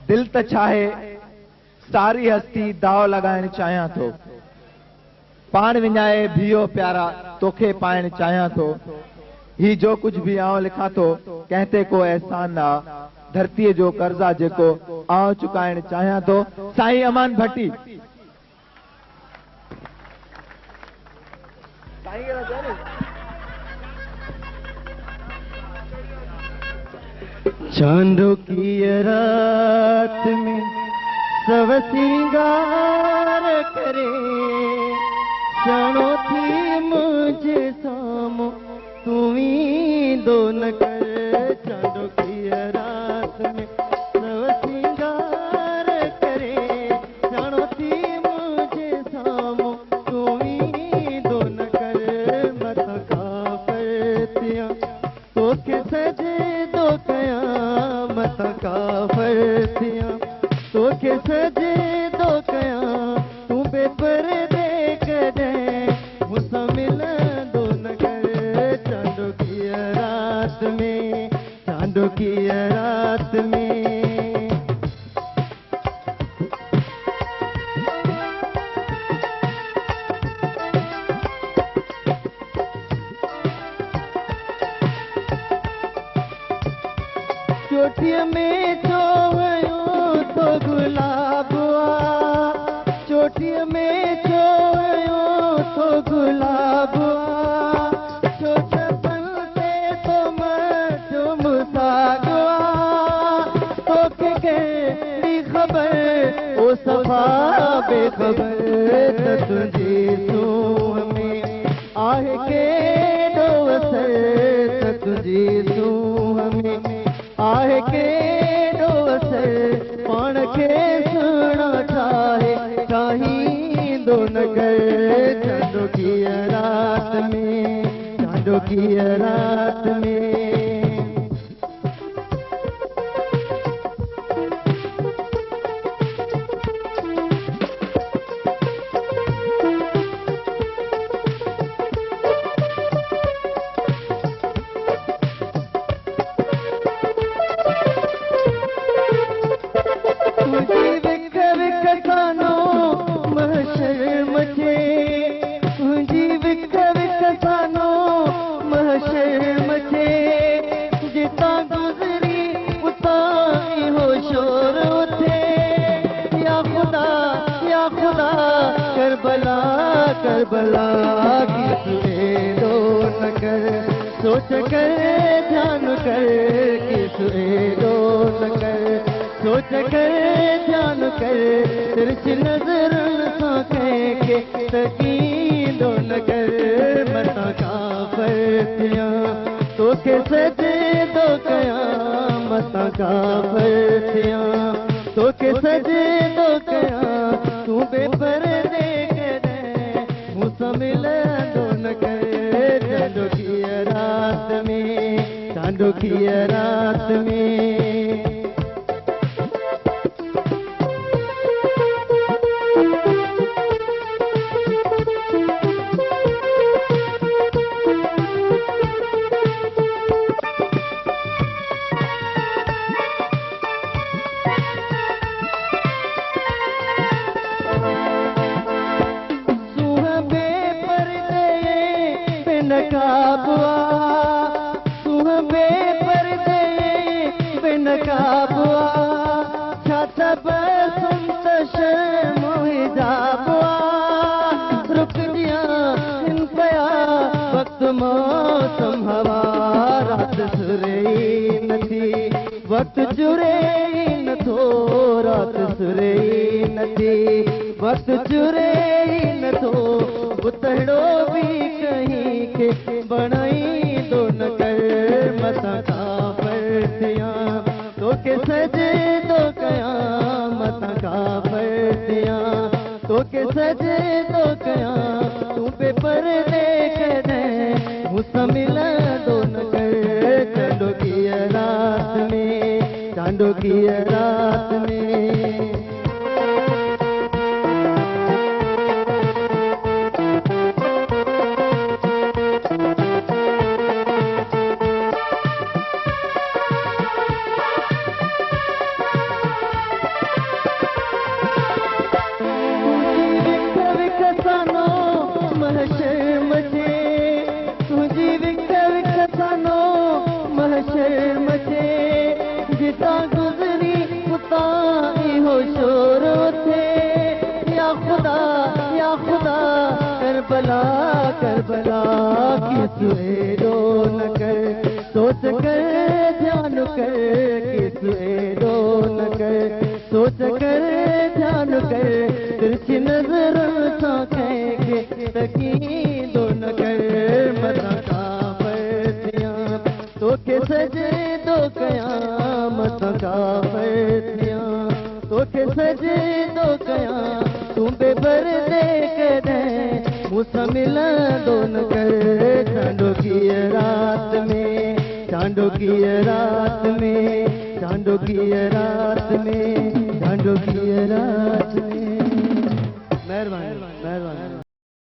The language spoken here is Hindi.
दिल त चाहे सारी हस्ती दाव लगाइण चाहियां थो, पाण विञाए बीहो प्यारा तोखे पाइण चाहियां थो। ही जो कुछ भी आऊं लिखां थो कंहिं ते को एहसान ना, धरतीअ जो कर्जा जेको आऊं चुकाइण चाहियां थो। साईं अमान भट्टी। चांदों की रात में सब सिंगार करे, जानो थी मुझे सामो तुम्ही दो न कर। चांदों की रात में सब सिंगार करे, जानो थी मुझे सामो तुम्ही दो न कर। मत का फरतियां तो के सजे दो कया, मत का फरतियां तो के सजे दो कया। तू बेपर्दे कदे मुसा मिल दो न कर। चांदों की रात में, चांदों की रात में। चोटिया में चोवयो तो गुलाब आ, चोटिया में चोवयो तो गुलाब आ। छोटपन से तो मजूम सागवा, तो के कहती खबर ओ सफा बेखबर। तुझे तू हमें आह के दो असर, तुझे तू हमें आह के दो असर। पाण के सुना चाहे चाही दो नगर। चांदों की रात में, चांदों की रात में। करबला की सुए दो न कर, सोच कर ध्यान कर कि सुए दो न कर। सोच कर ध्यान कर तिरछी नजर सा कह के तकी दो न कर। मता का फरतियां तो के सजे दो कया, मता का फरतियां तो के सजे दो कया। तू बेपर्दे मिल दो न कर। चांदों की रात में, चांदों की रात में। नकाबुआ सुह बेपर्दे बेनकाबुआ, छाता बसंत शर्म हिजाबुआ। रुक दिया इन पया वक्त मौसम हवा, रात सुरई न थी वक्त जुरई न थो। रात सुरई न थी वक्त जुरई न थो। बुतड़ो भी कहीं के बनाई दो न कर। मता का फरतियां तो के सजे दो कया, मता का फरतियां तो के सजे दो कया। तू बेपर्दे कदे मुसा मिल दो न कर। चांदों की रात में, चांदों की रात में। ताई हो शोर थे या खुदा करबला करबला की सुए दो न कर सोच कर ध्यान कर कि सुए दो न कर सोच कर ध्यान कर तिरछी नजर सा के तकी दो न कर मता का फतिया तो के सजे दो कयामत का फतिया तो के सजे दो कया तू बेबर देख दे मुझसे मिला दोन कर चांदो की रात में चांदो की रात में चांदो की रात में चांदो की रात में मेहरबानी मेहरबानी